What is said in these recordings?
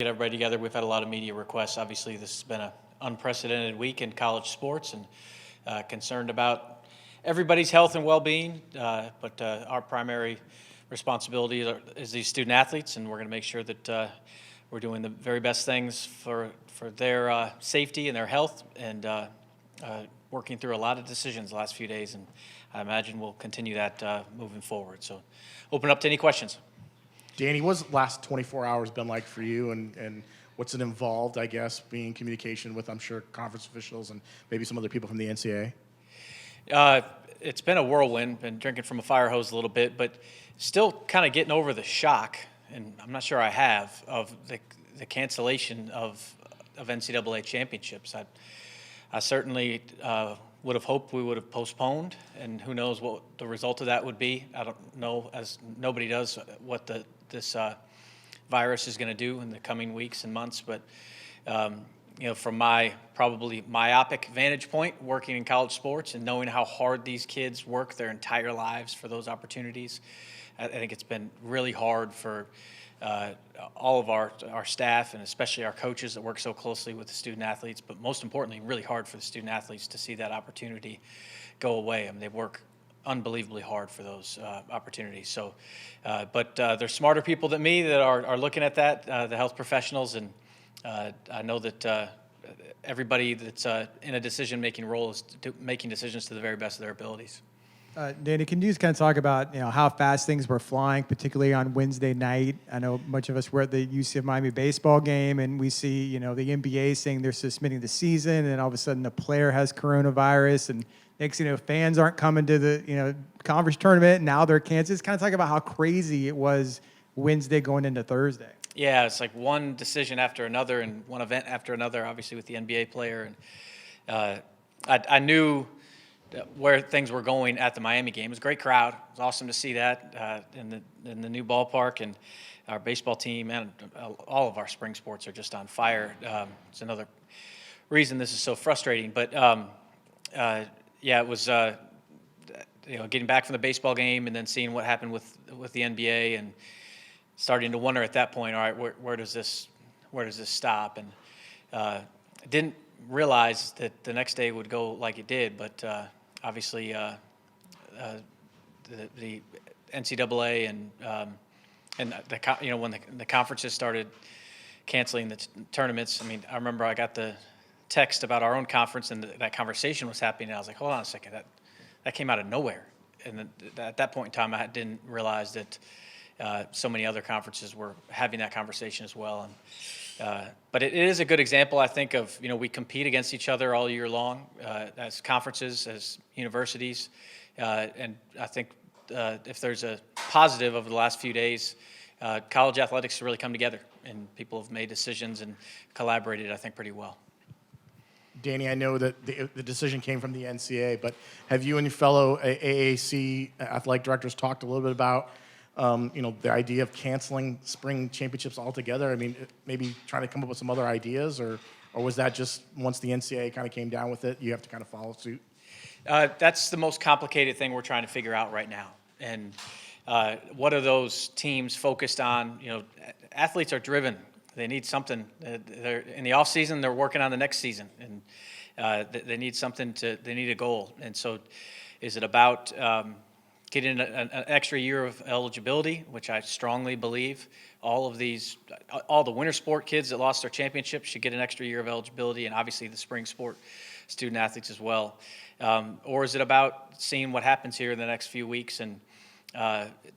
Get everybody together. We've had a lot of media requests. Obviously, this has been an unprecedented week in college sports, and concerned about everybody's health and well-being. But our primary responsibility is these student athletes, and we're going to make sure that we're doing the very best things for their safety and their health, and working through a lot of decisions the last few days. And I imagine we'll continue that moving forward. So, open up to any questions. Danny, what's the last 24 hours been like for you, and what's it involved, I guess, being in communication with, I'm sure, conference officials and maybe some other people from the NCAA? It's been a whirlwind, been drinking from a fire hose a little bit, but still kind of getting over the shock, and I'm not sure I have, of the cancellation of NCAA championships. I certainly would have hoped we would have postponed, and who knows what the result of that would be. I don't know, as nobody does, what this virus is going to do in the coming weeks and months. But from my probably myopic vantage point, working in college sports and knowing how hard these kids work their entire lives for those opportunities, I think it's been really hard for all of our staff, and especially our coaches that work so closely with the student athletes, but most importantly, really hard for the student athletes to see that opportunity go away. I mean, they work unbelievably hard for those opportunities. So, but there's smarter people than me that are looking at that, the health professionals, and I know that everybody that's in a decision-making role is making decisions to the very best of their abilities. Danny, can you just kind of talk about how fast things were flying, particularly on Wednesday night? I know much of us were at the UCF Miami baseball game, and we see the NBA saying they're suspending the season, and all of a sudden the player has coronavirus, and next fans aren't coming to the conference tournament, and now they're canceled. Just kind of talk about how crazy it was Wednesday going into Thursday. Yeah, it's like one decision after another and one event after another, obviously with the NBA player. And I knew where things were going at the Miami game. It was a great crowd. It was awesome to see that in the new ballpark, and our baseball team and all of our spring sports are just on fire. It's another reason this is so frustrating. But it was getting back from the baseball game and then seeing what happened with the NBA and starting to wonder at that point, all right, where does this stop? And didn't realize that the next day would go like it did, but obviously the NCAA and when the conferences started canceling the tournaments. I mean, I remember I got the text about our own conference, and that conversation was happening, and I was like, hold on a second, that came out of nowhere. And at that point in time, I didn't realize that so many other conferences were having that conversation as well. And but it is a good example, I think, of we compete against each other all year long as conferences, as universities, and I think if there's a positive over the last few days, college athletics has really come together, and people have made decisions and collaborated, I think, pretty well. Danny, I know that the decision came from the NCAA, but have you and your fellow AAC athletic directors talked a little bit about the idea of canceling spring championships altogether? I mean, maybe trying to come up with some other ideas, or was that just once the NCAA kind of came down with it, you have to kind of follow suit? That's the most complicated thing we're trying to figure out right now. And what are those teams focused on? Athletes are driven. They need something. They're in the off season. They're working on the next season, and they need something they need a goal. And so, is it about getting an extra year of eligibility, which I strongly believe all the winter sport kids that lost their championship should get an extra year of eligibility, and obviously the spring sport student athletes as well. Or is it about seeing what happens here in the next few weeks and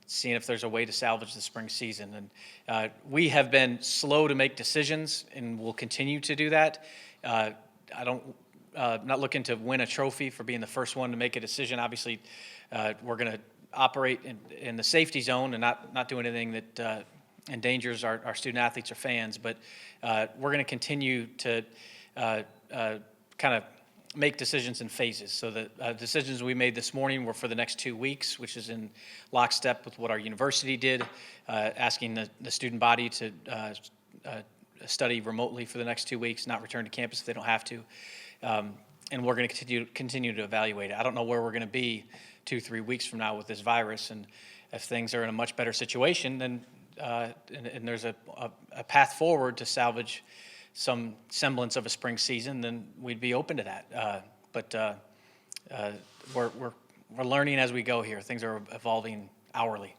seeing if there's a way to salvage the spring season? And we have been slow to make decisions, and we'll continue to do that. I'm not looking to win a trophy for being the first one to make a decision. Obviously, we're going to operate in the safety zone and not do anything that endangers our student athletes or fans. But we're going to continue to kind of make decisions in phases. So the decisions we made this morning were for the next 2 weeks, which is in lockstep with what our university did, asking the student body to study remotely for the next 2 weeks, not return to campus if they don't have to. And we're going to continue to evaluate it. I don't know where we're going to be 2-3 weeks from now with this virus, and if things are in a much better situation, then and there's a path forward to salvage some semblance of a spring season, then we'd be open to that. But we're learning as we go here. Things are evolving hourly.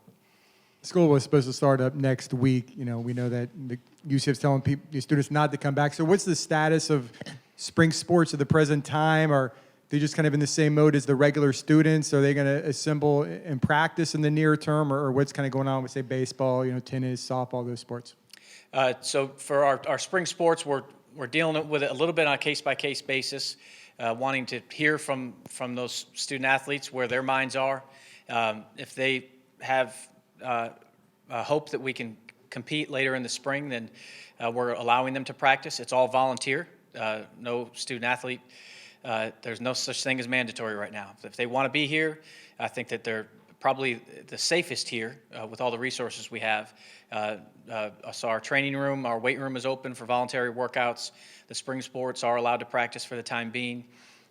School was supposed to start up next week. We know that the UCF's telling the students not to come back. So what's the status of spring sports at the present time? Are they just kind of in the same mode as the regular students? Are they going to assemble and practice in the near term, or what's kind of going on with, say, baseball, tennis, softball, those sports? So for our spring sports, we're dealing with it a little bit on a case-by-case basis, wanting to hear from those student athletes where their minds are. If they have hope that we can compete later in the spring, then we're allowing them to practice. It's all volunteer. No student athlete. There's no such thing as mandatory right now. If they want to be here, I think that they're probably the safest here with all the resources we have. So our training room, our weight room is open for voluntary workouts. The spring sports are allowed to practice for the time being,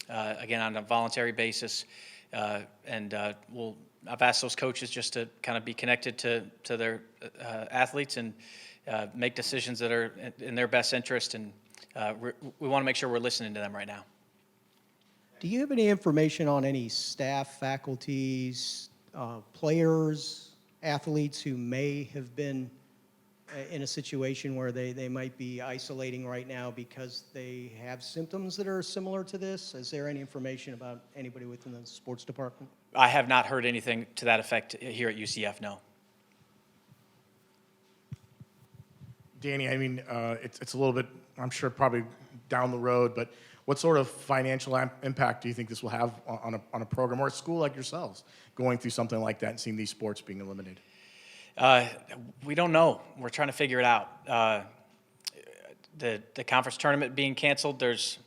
again, on a voluntary basis. I've asked those coaches just to kind of be connected to their athletes and make decisions that are in their best interest. And we want to make sure we're listening to them right now. Do you have any information on any staff, faculties, players, athletes who may have been in a situation where they might be isolating right now because they have symptoms that are similar to this? Is there any information about anybody within the sports department? I have not heard anything to that effect here at UCF, no. Danny, I mean, it's a little bit, I'm sure, probably down the road, but what sort of financial impact do you think this will have on a program or a school like yourselves going through something like that and seeing these sports being eliminated? We don't know. We're trying to figure it out. The conference tournament being canceled, there's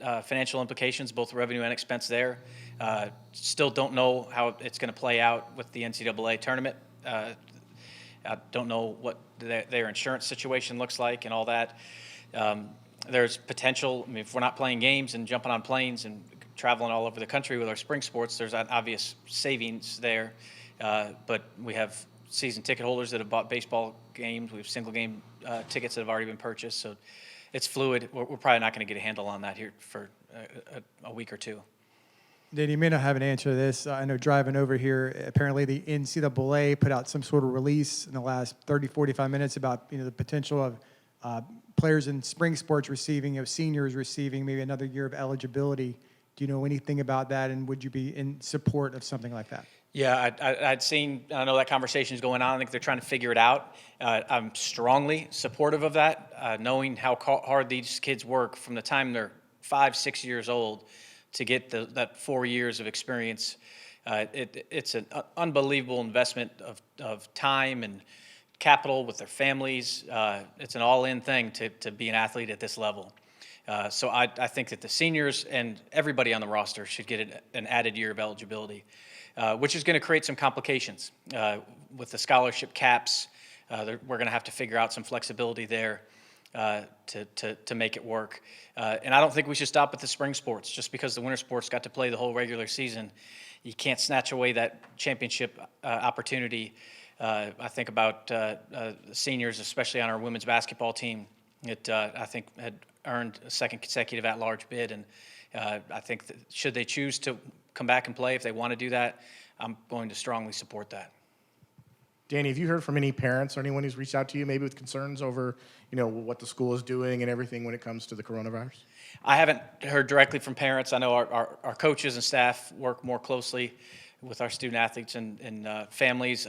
financial implications, both revenue and expense there. Still don't know how it's going to play out with the NCAA tournament. I don't know what their insurance situation looks like and all that. There's potential. I mean, if we're not playing games and jumping on planes and traveling all over the country with our spring sports, there's an obvious savings there. But we have season ticket holders that have bought baseball games. We have single game tickets that have already been purchased. So it's fluid. We're probably not going to get a handle on that here for a week or two. Dan, you may not have an answer to this. I know driving over here, apparently the NCAA put out some sort of release in the last 30, 45 minutes about the potential of players in spring sports receiving, seniors receiving maybe another year of eligibility. Do you know anything about that, and would you be in support of something like that? Yeah, I'd seen, I know that conversation is going on. I think they're trying to figure it out. I'm strongly supportive of that, knowing how hard these kids work from the time they're 5, 6 years old to get that 4 years of experience. It's an unbelievable investment of time and capital with their families. It's an all-in thing to be an athlete at this level. So I think that the seniors and everybody on the roster should get an added year of eligibility, which is going to create some complications with the scholarship caps. We're going to have to figure out some flexibility there to make it work. And I don't think we should stop at the spring sports. Just because the winter sports got to play the whole regular season, you can't snatch away that championship opportunity. I think about seniors, especially on our women's basketball team, that I think had earned a second consecutive at-large bid. And I think that should they choose to come back and play, if they want to do that, I'm going to strongly support that. Danny, have you heard from any parents or anyone who's reached out to you maybe with concerns over, what the school is doing and everything when it comes to the coronavirus? I haven't heard directly from parents. I know our coaches and staff work more closely with our student athletes and families.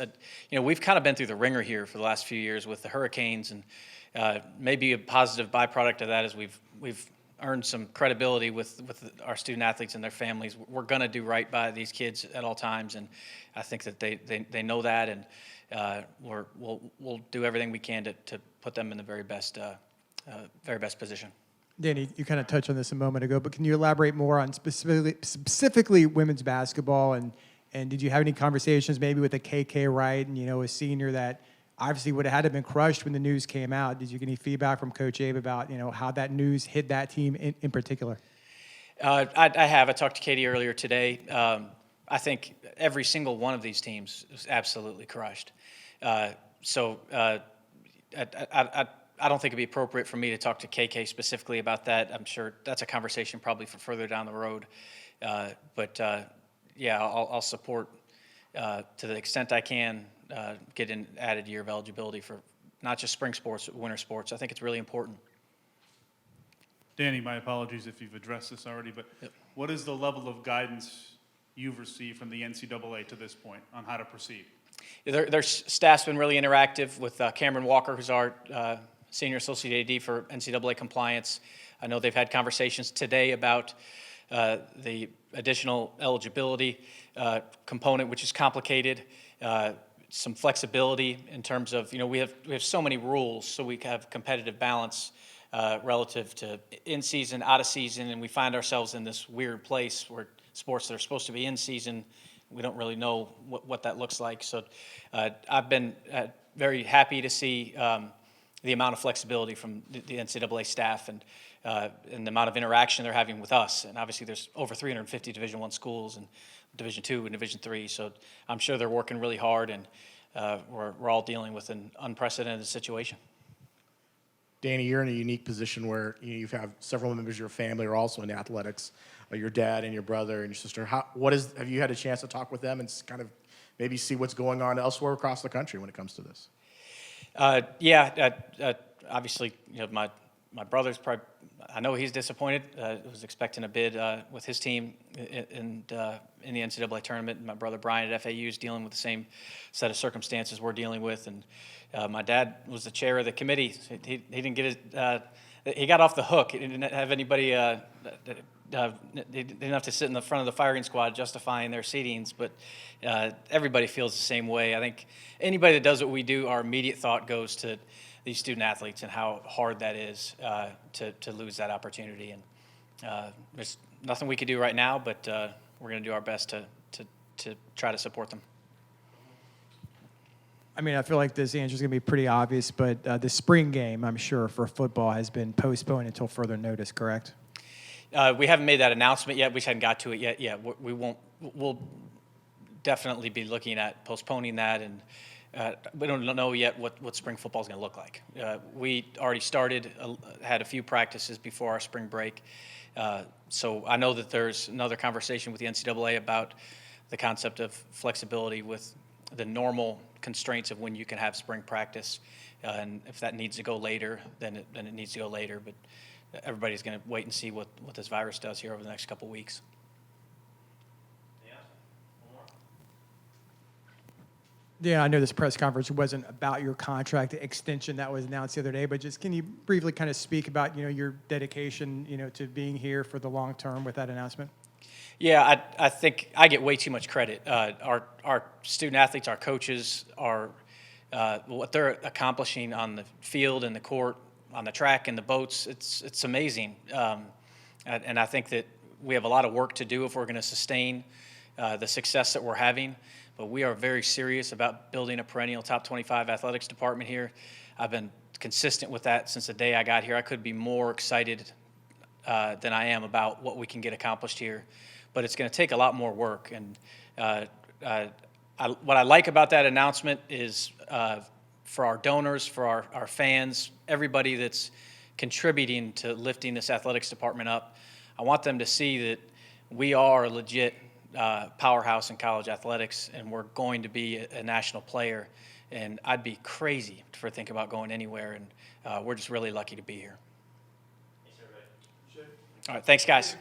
We've kind of been through the ringer here for the last few years with the hurricanes, and maybe a positive byproduct of that is we've earned some credibility with our student athletes and their families. We're going to do right by these kids at all times, and I think that they know that, and we'll do everything we can to put them in the very best position. Danny, you kind of touched on this a moment ago, but can you elaborate more on specifically women's basketball, and did you have any conversations maybe with the KK Wright and a senior that obviously would have had to have been crushed when the news came out? Did you get any feedback from Coach Abe about how that news hit that team in particular? I have. I talked to Katie earlier today. I think every single one of these teams is absolutely crushed. I don't think it'd be appropriate for me to talk to KK specifically about that. I'm sure that's a conversation probably for further down the road. Yeah, I'll support to the extent I can get an added year of eligibility for not just spring sports, but winter sports. I think it's really important. Danny, my apologies if you've addressed this already, but what is the level of guidance you've received from the NCAA to this point on how to proceed? Their staff's been really interactive with Cameron Walker, who's our Senior Associate AD for NCAA compliance. I know they've had conversations today about the additional eligibility component, which is complicated. Some flexibility in terms of, we have so many rules, so we have competitive balance relative to in season, out of season, and we find ourselves in this weird place where sports that are supposed to be in season, we don't really know what that looks like. So I've been very happy to see the amount of flexibility from the NCAA staff and the amount of interaction they're having with us. And obviously there's over 350 Division I schools and Division II and Division III. So I'm sure they're working really hard, and we're all dealing with an unprecedented situation. Danny, you're in a unique position where you have several members of your family are also in athletics, your dad and your brother and your sister. Have you had a chance to talk with them and kind of maybe see what's going on elsewhere across the country when it comes to this? Obviously, my brother's probably, I know he's disappointed. Was expecting a bid with his team in the NCAA tournament. My brother Brian at FAU is dealing with the same set of circumstances we're dealing with, and my dad was the chair of the committee. He didn't get it. He got off the hook. He didn't have anybody. They didn't have to sit in the front of the firing squad justifying their seatings, but everybody feels the same way. I think anybody that does what we do, our immediate thought goes to these student athletes and how hard that is to lose that opportunity. And there's nothing we could do right now, but we're going to do our best to try to support them. I mean, I feel like this answer is going to be pretty obvious, but the spring game, I'm sure, for football has been postponed until further notice, correct? We haven't made that announcement yet. We just hadn't got to it yet. Yeah, we won't. We'll definitely be looking at postponing that, and we don't know yet what spring football is going to look like. We already started, had a few practices before our spring break, so I know that there's another conversation with the NCAA about the concept of flexibility with the normal constraints of when you can have spring practice, and if that needs to go later, then it needs to go later. But everybody's going to wait and see what this virus does here over the next couple of weeks. Yeah, I know this press conference wasn't about your contract extension that was announced the other day, but just can you briefly kind of speak about, your dedication, to being here for the long term with that announcement? Yeah, I think I get way too much credit. Our student athletes, our coaches, what they're accomplishing on the field and the court, on the track and the boats, it's amazing. And I think that we have a lot of work to do if we're going to sustain the success that we're having. But we are very serious about building a perennial top 25 athletics department here. I've been consistent with that since the day I got here. I could be more excited than I am about what we can get accomplished here. But it's going to take a lot more work. And what I like about that announcement is for our donors, for our fans, everybody that's contributing to lifting this athletics department up, I want them to see that we are a legit powerhouse in college athletics, and we're going to be a national player. And I'd be crazy for thinking about going anywhere, and we're just really lucky to be here. All right, thanks, guys.